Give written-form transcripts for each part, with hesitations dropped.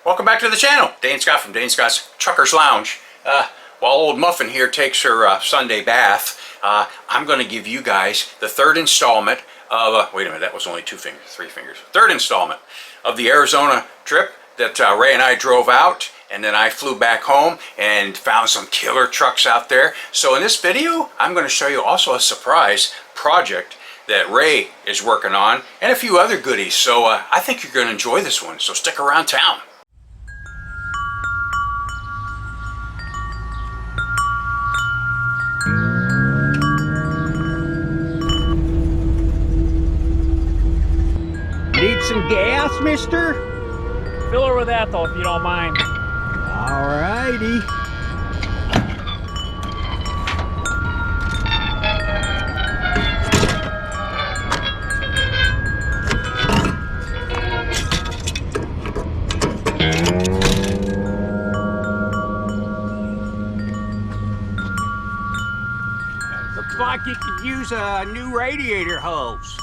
Welcome back to the channel. Dane Scott from Dane Scott's Truckers Lounge. While old Muffin here takes her Sunday bath, I'm going to give you guys the third installment of, wait a minute, that was only three fingers. Third installment of the Arizona trip that Ray and I drove out, and then I flew back home and found some killer trucks out there. So in this video, I'm going to show you also a surprise project that Ray is working on and a few other goodies. So I think you're going to enjoy this one. So stick around town. Need some gas, mister? Fill her with that though, if you don't mind. Alrighty. Looks like you could use a new radiator hose.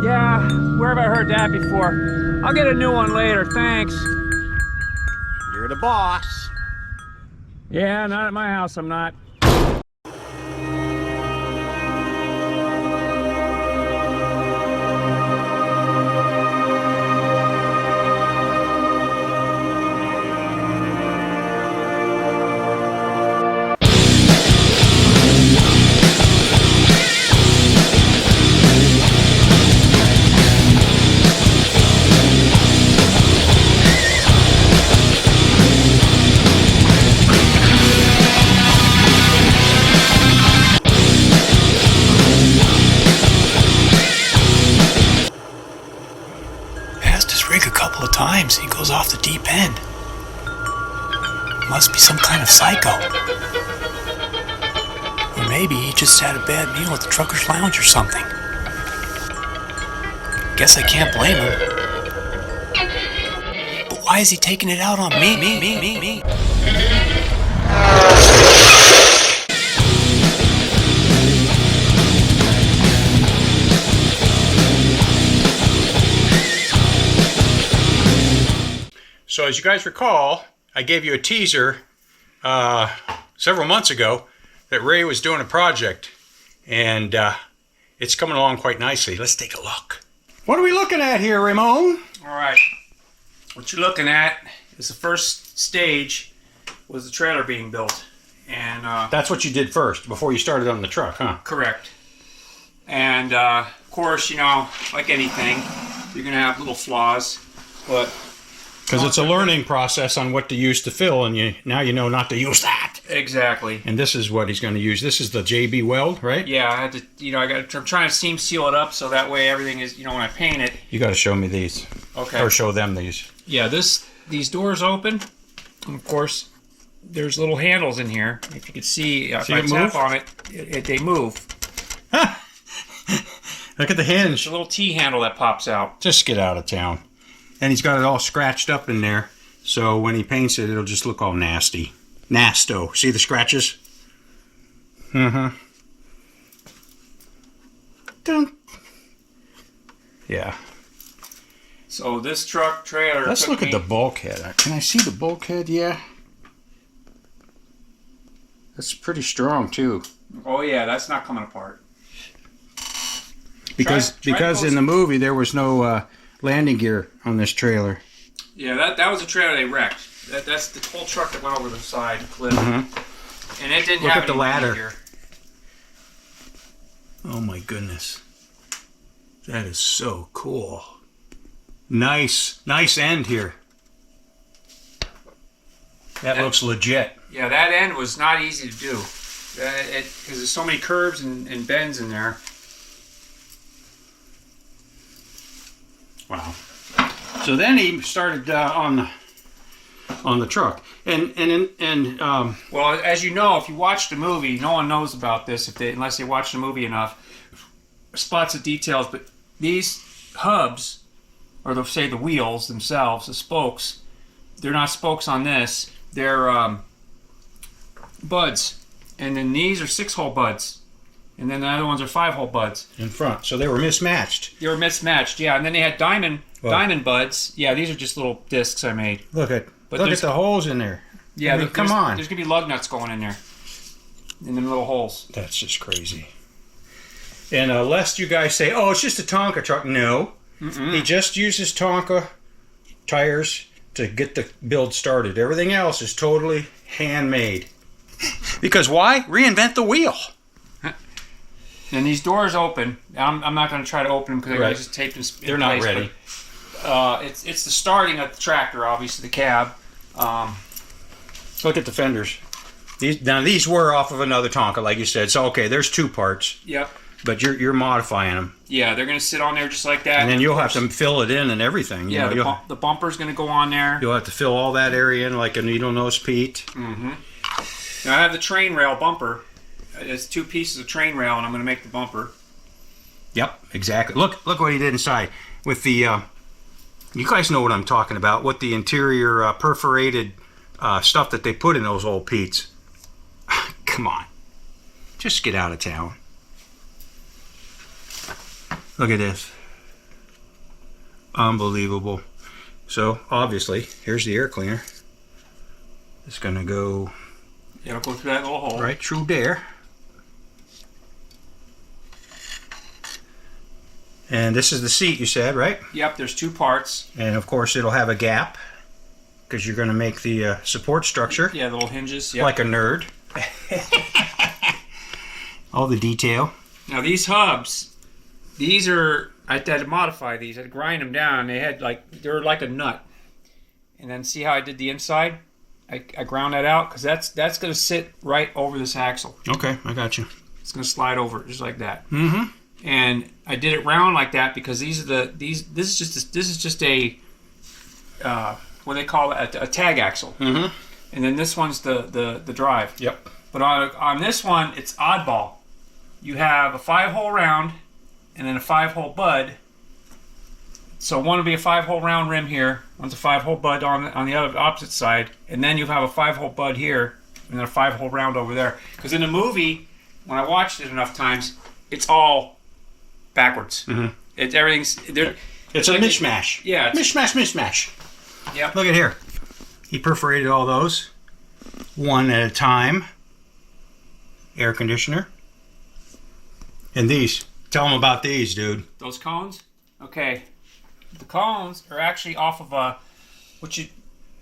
Yeah, where have I heard that before? I'll get a new one later, thanks. You're the boss. Yeah, not at my house, I'm not. Times he goes off the deep end. Must be some kind of psycho. Or maybe he just had a bad meal at the Truckers Lounge or something. Guess I can't blame him. But why is he taking it out on me? So as you guys recall, I gave you a teaser several months ago that Ray was doing a project, and it's coming along quite nicely. Let's take a look. What are we looking at here, Ramon? All right, what you're looking at is the first stage was the trailer being built. And that's what you did first, before you started on the truck, huh? Correct. And of course, you know, like anything, you're gonna have little flaws, but because it's a learning process on what to use to fill, and now you know not to use that. Exactly. And this is what he's going to use. This is the JB weld, right? Yeah, I had to, you know, I'm trying to seam seal it up so that way everything is, you know, when I paint it. You got to show me these. Okay. Or show them these. Yeah, these doors open, and of course, there's little handles in here. If you can see, if I tap on it, they move. Look at the hinge. It's a little T handle that pops out. Just get out of town. And he's got it all scratched up in there, so when he paints it, it'll just look all nasty. Nasto. See the scratches? Mm-hmm. Dun. Yeah. So this truck trailer. Let's look at the bulkhead. Can I see the bulkhead? Yeah. That's pretty strong too. Oh yeah, that's not coming apart. Because in the movie there was no landing gear on this trailer. Yeah, that was a trailer they wrecked. That's the whole truck that went over the side cliff. Mm-hmm. And it didn't Look have at the any ladder. landing gear. Oh my goodness. That is so cool. Nice end here. That looks legit. Yeah, that end was not easy to do. Because there's so many curves and bends in there. Wow. So then he started on the truck, and well, as you know, if you watch the movie, no one knows about this unless they watch the movie enough. Spots of details, but these hubs, or say the wheels themselves, the spokes, they're not spokes on this. They're buds, and then these are 6-hole buds. And then the other ones are 5-hole buds. In front. So they were mismatched. They were mismatched, yeah. And then they had diamond Diamond buds. Yeah, these are just little discs I made. Look at there's- the holes in there. Yeah, I mean, come on. There's gonna be lug nuts going in there, in them little holes. That's just crazy. And lest you guys say, "Oh, it's just a Tonka truck," no, he just uses Tonka tires to get the build started. Everything else is totally handmade. Because why? Reinvent the wheel. And these doors open. I'm not going to try to open them because I just taped them. They're not ready. It's the starting of the tractor, obviously the cab. Look at the fenders. These were off of another Tonka, like you said. So okay, there's two parts. Yep. But you're modifying them. Yeah, they're going to sit on there just like that. And then you'll have to fill it in and everything. Yeah, the bumper's going to go on there. You'll have to fill all that area in like a needle nose Pete. Mm-hmm. Now I have the train rail bumper. It's 2 pieces of train rail, and I'm going to make the bumper. Yep, exactly. Look what he did inside with the. You guys know what I'm talking about. What the interior perforated stuff that they put in those old Pete's. Come on, just get out of town. Look at this. Unbelievable. So obviously, here's the air cleaner. It's gonna go. It'll go through that little hole. Right through there. And this is the seat, you said, right? Yep, there's 2 parts. And of course, it'll have a gap because you're going to make the support structure. Yeah, the little hinges. Yep. Like a nerd. All the detail. Now these hubs, these are, I had to modify these. I had to grind them down. They were like a nut. And then see how I did the inside? I ground that out because that's going to sit right over this axle. Okay, I got you. It's going to slide over just like that. Mm-hmm. And I did it round like that because this is just a what they call it, a tag axle. Mm-hmm. And then this one's the drive. Yep. But on this one, it's oddball. You have a 5-hole round and then a 5-hole bud. So one will be a 5-hole round rim here, one's a 5-hole bud on the other opposite side, and then you have a 5-hole bud here and then a 5-hole round over there. Because in the movie, when I watched it enough times, it's all backwards. Mm-hmm. Everything's there. It's like a mishmash. Yeah. Mishmash. Yep. Look at here. He perforated all those one at a time. Air conditioner. And these. Tell them about these, dude. Those cones? Okay. The cones are actually off of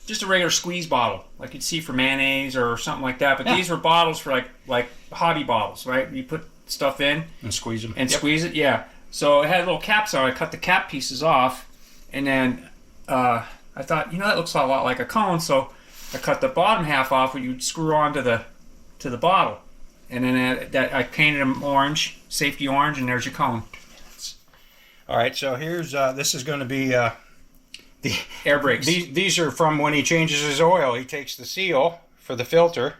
just a regular squeeze bottle, like you'd see for mayonnaise or something like that. But these were bottles for like hobby bottles, right? You put stuff in and squeeze them. And squeeze it, yeah. So it had little caps on it. I cut the cap pieces off, and then I thought, that looks a lot like a cone. So I cut the bottom half off, where you'd screw onto the bottle, and then I painted them orange, safety orange, and there's your cone. All right, so here's this is going to be the air brakes. These are from when he changes his oil. He takes the seal for the filter,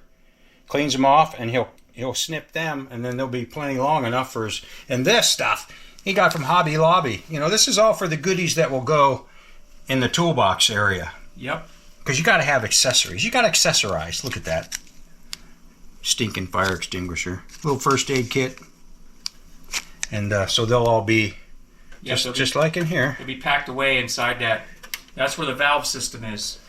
cleans them off, and he'll snip them, and then they'll be plenty long enough for his. And this stuff he got from Hobby Lobby. This is all for the goodies that will go in the toolbox area. Yep. Because you got to have accessories. You got to accessorize. Look at that. Stinking fire extinguisher. Little first aid kit. And so they'll all be just like in here. They'll be packed away inside that. That's where the valve system is.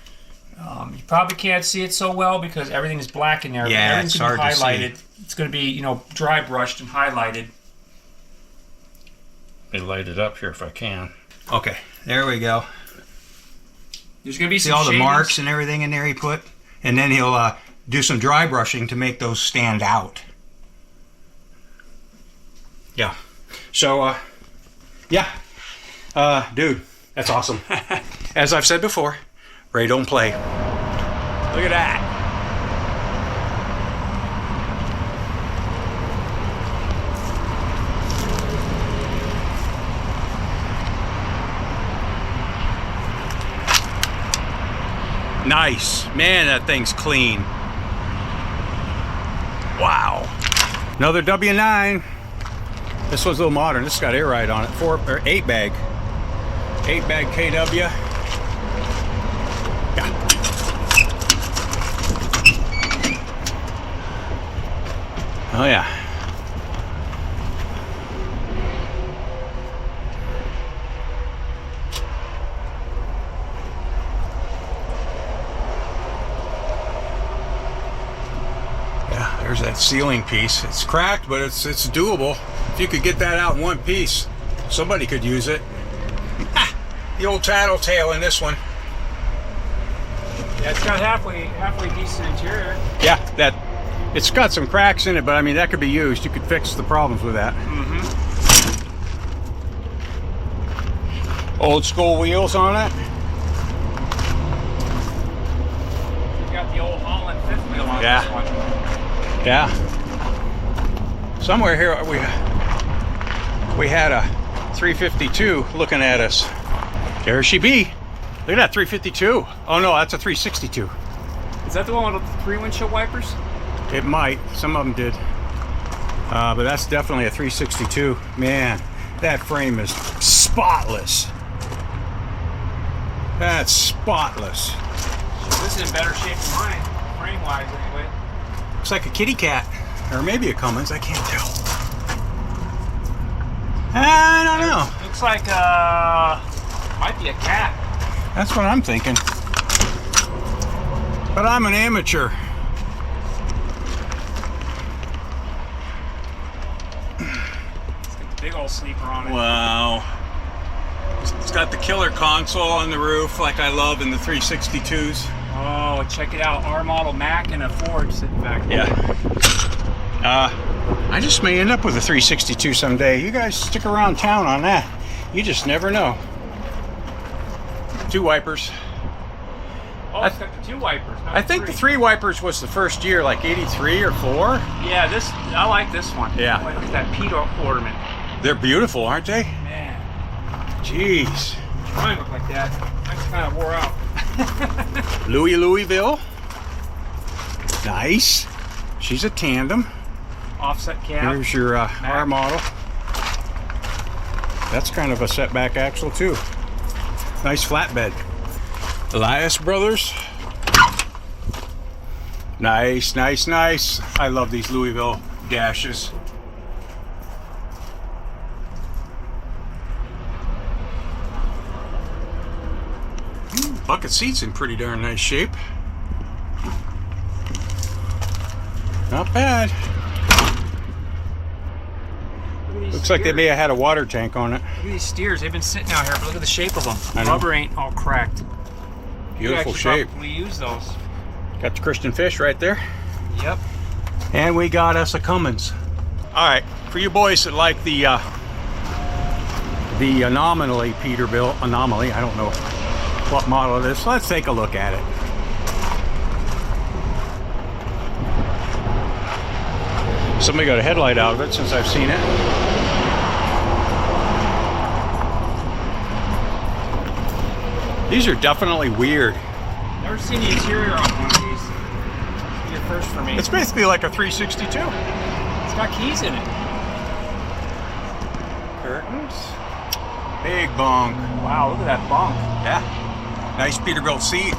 You probably can't see it so well because everything is black in there. Yeah, everything's it's hard to see. highlighted. It's going to be, dry brushed and highlighted. Let me light it up here if I can. Okay, there we go. There's going to be see some all the shadings. marks and everything in there he put, and then he'll do some dry brushing to make those stand out. Yeah. So, dude, that's awesome. As I've said before, Ray don't play. Look at that. Nice. Man, that thing's clean. Wow. Another W9. This one's a little modern. This has got air ride on it. 8 bag. 8 bag KW. Yeah. Oh yeah. There's that ceiling piece. It's cracked, but it's doable. If you could get that out in one piece, somebody could use it. The old tattletale in this one. Yeah, it's got halfway decent interior. Yeah, it's got some cracks in it, but I mean that could be used. You could fix the problems with that. Old school wheels on it. You got the old Holland fifth wheel on Yeah. this one. Yeah. Somewhere here we had a 352 looking at us. There she be. Look at that 352. Oh no, that's a 362. Is that the one with the 3 windshield wipers? It might. Some of them did. But that's definitely a 362. Man, that frame is spotless. That's spotless. This is in better shape than mine, frame-wise anyway. Looks like a kitty cat. Or maybe a Cummins, I can't tell. I don't know. Looks like, might be a cat. That's what I'm thinking. But I'm an amateur. Big old sleeper on it. Wow. It's got the killer console on the roof like I love in the 362s. Oh, check it out. R model Mac and a Ford sitting back there. Yeah. I just may end up with a 362 someday. You guys stick around town on that. You just never know. 2 wipers. Oh, it's got the 2 wipers. I think the 3 wipers was the first year, like 83 or 4. Yeah, I like this one. Yeah. Look at that Peter ornament. They're beautiful, aren't they? Man, Jeez. mine look like that. Mine's kind of wore out. Louisville. Nice. She's a tandem. Offset cab. Here's your R model. That's kind of a setback axle too. Nice flatbed. Elias Brothers. Nice, nice, nice. I love these Louisville dashes. Bucket seat's in pretty darn nice shape. Not bad. Looks like they may have had a water tank on it. Look at these steers. They've been sitting out here, but look at the shape of them. I The know. rubber ain't all cracked. Beautiful You shape. probably use those. Got the Christian fish right there. Yep. And we got us a Cummins. All right, for you boys that like the anomaly Peterbilt, anomaly, I don't know what model it is, so let's take a look at it. Somebody got a headlight out of it since I've seen it. These are definitely weird. Never seen the interior on one of these. You're first for me. It's basically like a 362. It's got keys in it. Curtains. Big bunk. Wow, look at that bunk. Yeah. Nice Peterbilt seat.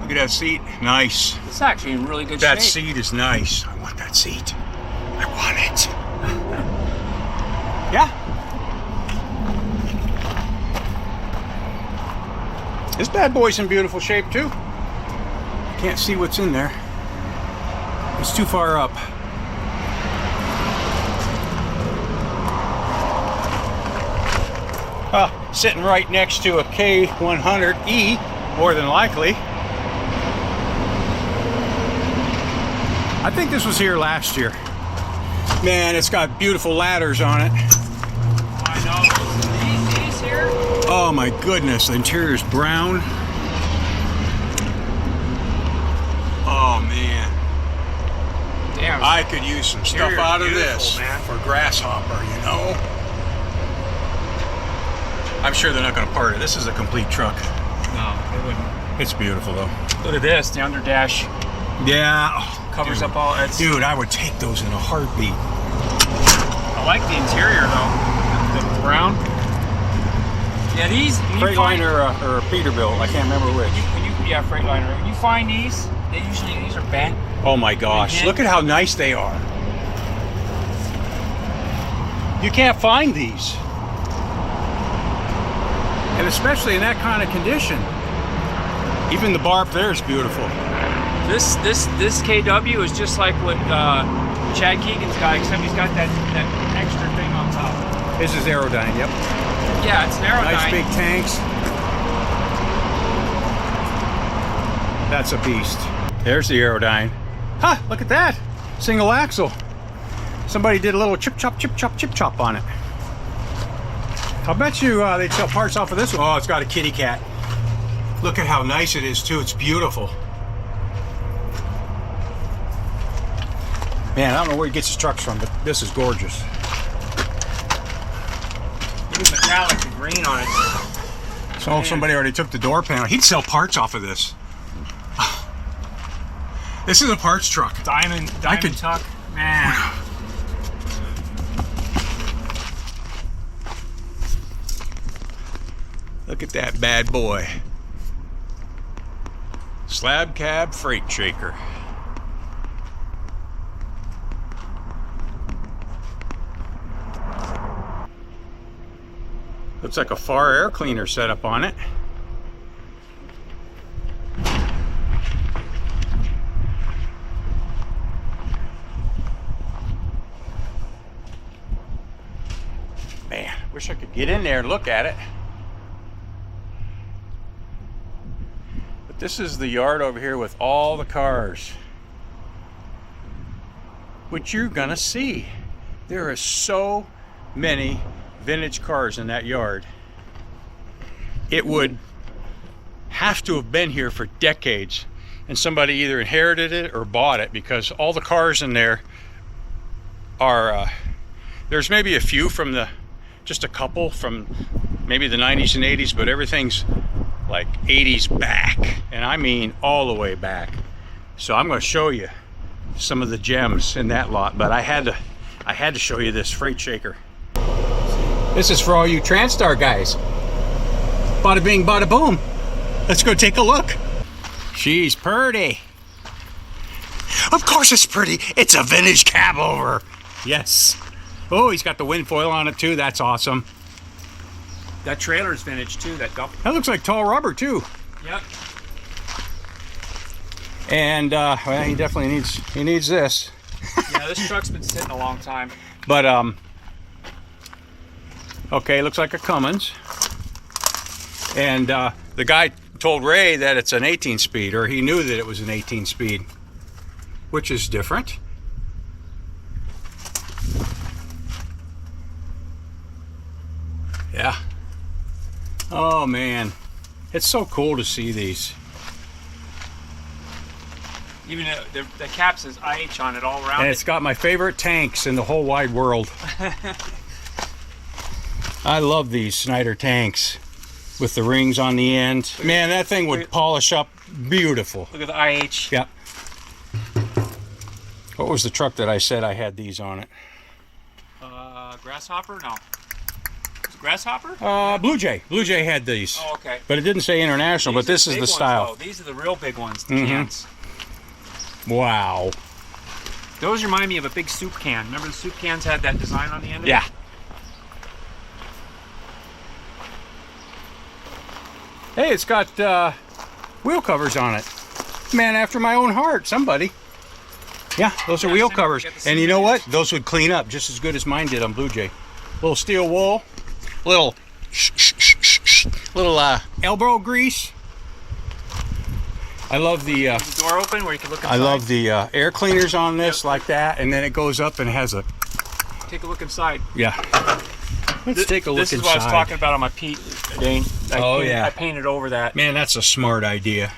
Look at that seat. Nice. It's actually in really good That shape. seat is nice. I want that seat. I want it. Yeah. This bad boy's in beautiful shape too. Can't see what's in there. It's too far up. Sitting right next to a K100E, more than likely. I think this was here last year. Man, it's got beautiful ladders on it. I know. These here? Oh my goodness, the interior's brown. Oh man. Damn. I could use some stuff Interior's out of beautiful, this man. for Grasshopper, you know? I'm sure they're not going to part it. This is a complete truck. No, they wouldn't. It's beautiful though. Look at this. The underdash Yeah. Oh, covers dude. up all. It's, Dude, I would take those in a heartbeat. I like the interior though. The brown. Yeah, these. Freightliner or a Peterbilt, I can't remember which. Yeah, Freightliner. When you find these are bent. Oh my gosh, look at how nice they are. You can't find these. And especially in that kind of condition. Even the bar up there is beautiful. This KW is just like what Chad Keegan's got, except he's got that extra thing on top. This is Aerodyne, yep. Yeah, it's an Aerodyne. Nice big tanks. That's a beast. There's the Aerodyne. Ha! Look at that! Single axle. Somebody did a little chip chop on it. I'll bet you they'd sell parts off of this one. Oh, it's got a kitty cat. Look at how nice it is too. It's beautiful. Man, I don't know where he gets his trucks from, but this is gorgeous. Even metallic, the green on it. So if somebody already took the door panel. He'd sell parts off of this. This is a parts truck. Diamond tuck, man. Look at that bad boy. Slab cab freight shaker. Looks like a far air cleaner setup on it. Man, wish I could get in there and look at it. But this is the yard over here with all the cars, which you're gonna see. There are so many vintage cars in that yard. It would have to have been here for decades, and somebody either inherited it or bought it, because all the cars in there are there's maybe a few from just a couple from maybe the 90s and 80s, but everything's like 80s back, and I mean all the way back. So I'm going to show you some of the gems in that lot, but I had to show you this freight shaker. This is for all you Transtar guys. Bada bing, bada boom. Let's go take a look. She's pretty. Of course it's pretty. It's a vintage cab over. Yes. Oh, he's got the wind foil on it too. That's awesome. That trailer's vintage too, that dump. That looks like tall rubber too. Yep. And well, he definitely needs this. Yeah, this truck's been sitting a long time. But okay, looks like a Cummins. And the guy told Ray that it's an 18-speed, or he knew that it was an 18-speed, which is different. Yeah. Oh man, it's so cool to see these. Even the cap says IH on it all around. And it's got my favorite tanks in the whole wide world. I love these Snyder tanks with the rings on the end. Man, that thing would polish up beautiful. Look at the IH. Yep. What was the truck that I said I had these on it? Grasshopper? No. Was it Grasshopper? Blue Jay. Blue Jay had these. Oh, okay. But it didn't say international, but this is the style. These are the real big ones, the cans. Wow. Those remind me of a big soup can. Remember the soup cans had that design on the end of it? Yeah. Hey, it's got wheel covers on it. Man after my own heart, somebody. Yeah, those are wheel covers. And you know what? Those would clean up just as good as mine did on Blue Jay. Little steel wool, little elbow grease. I love the door open where you can look inside. I love the air cleaners on this, like that, and then it goes up and it has a. Take a look inside. Yeah. Let's take a look inside. This is what I was talking about on my Pete, Dane. I painted over that. Man, that's a smart idea.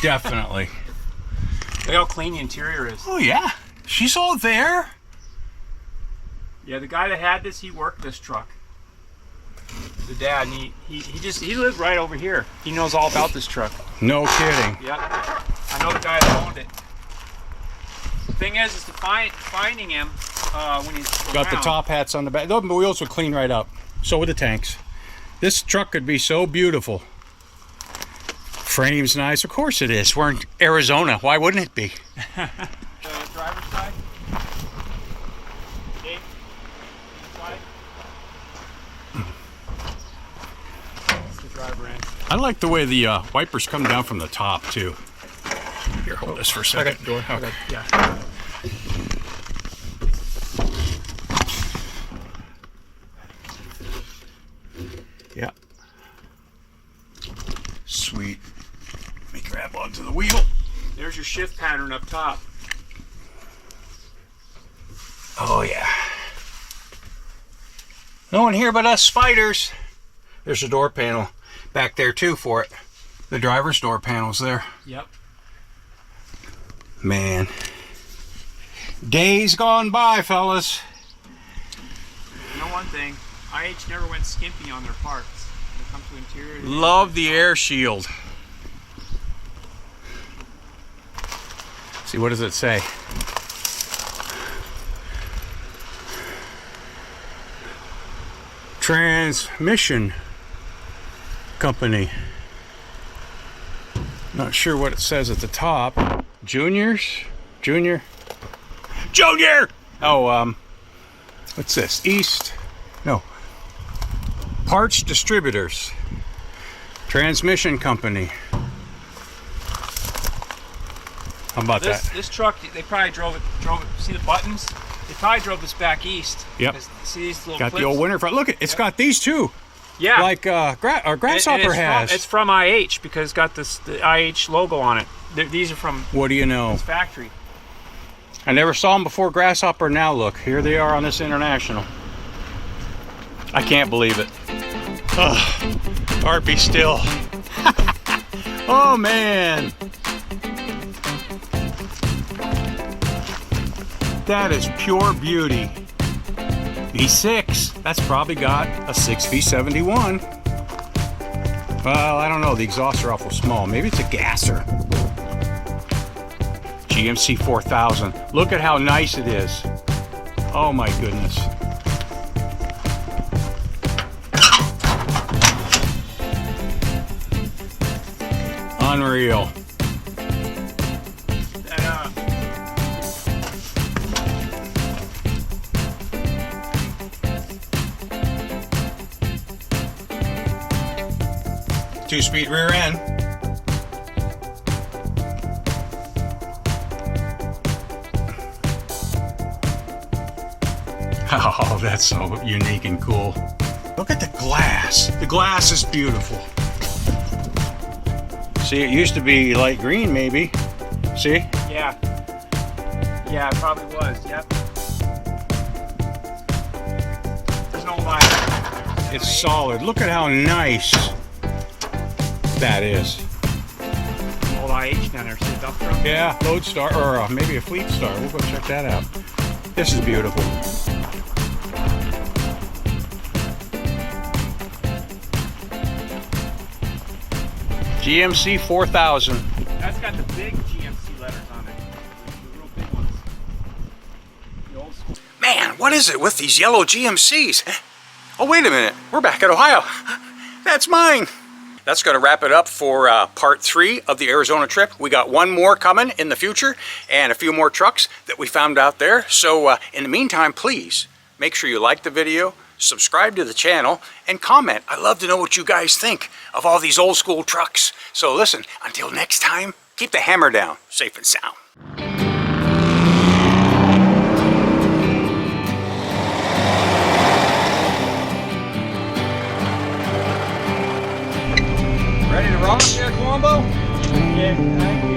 Definitely. Look how clean the interior is. Oh yeah, she's all there. Yeah, the guy that had this, he worked this truck. The dad, and he lived right over here. He knows all about this truck. No kidding. Yeah, I know the guy that owned it. The thing is to finding him when he's got the top hats on the back. Those wheels would clean right up. So would the tanks. This truck could be so beautiful. Frame's nice. Of course it is. We're in Arizona. Why wouldn't it be? The driver's side. Dave, inside. That's the driver end. I like the way the wipers come down from the top too. Here, hold this for a second. Okay, door. Okay. Yeah. Yeah. Sweet. Let me grab onto the wheel. There's your shift pattern up top. Oh yeah. No one here but us spiders. There's a door panel back there too for it. The driver's door panel's there. Yep. Man. Days gone by, fellas. You know one thing, IH never went skimpy on their parts. When it comes to interior. Love the air shield. See, what does it say? Transmission company. Not sure what it says at the top. Junior. Oh, what's this? East. No. Parts distributors. Transmission company. How about that? This truck, they probably drove it. See the buttons? They probably drove this back east. Yep. 'Cause see these little Got clips? the old winter front. Look, it's got these too. Yeah. Like Grasshopper it's has. It's from IH because it's got the IH logo on it. These are from What do you know? this factory. I never saw them before Grasshopper. Now look, here they are on this International. I can't believe it. Ugh, Art be still. Oh man. That is pure beauty. V6, that's probably got a 6V71. Well, I don't know, the exhausts are awful small. Maybe it's a gasser. GMC 4000. Look at how nice it is. Oh my goodness. Unreal. Two-speed rear end. Oh, that's so unique and cool. Look at the glass. The glass is beautiful. See, it used to be light green, maybe. See? Yeah. Yeah, it probably was. Yep. There's no light. It's solid. Look at how nice that is. Old IH down there. See the dump truck? Yeah, Lodestar, or maybe a Fleet Star. We'll go check that out. This is beautiful. GMC 4000. That's got the big GMC letters on it. The real big ones. The old school. Man, what is it with these yellow GMCs? Oh, wait a minute. We're back at Ohio. That's mine. That's going to wrap it up for part 3 of the Arizona trip. We got one more coming in the future and a few more trucks that we found out there. So in the meantime, please make sure you like the video, subscribe to the channel, and comment. I love to know what you guys think of all these old school trucks. So listen, until next time, keep the hammer down, safe and sound. Ready to rock there, Colombo? Yeah.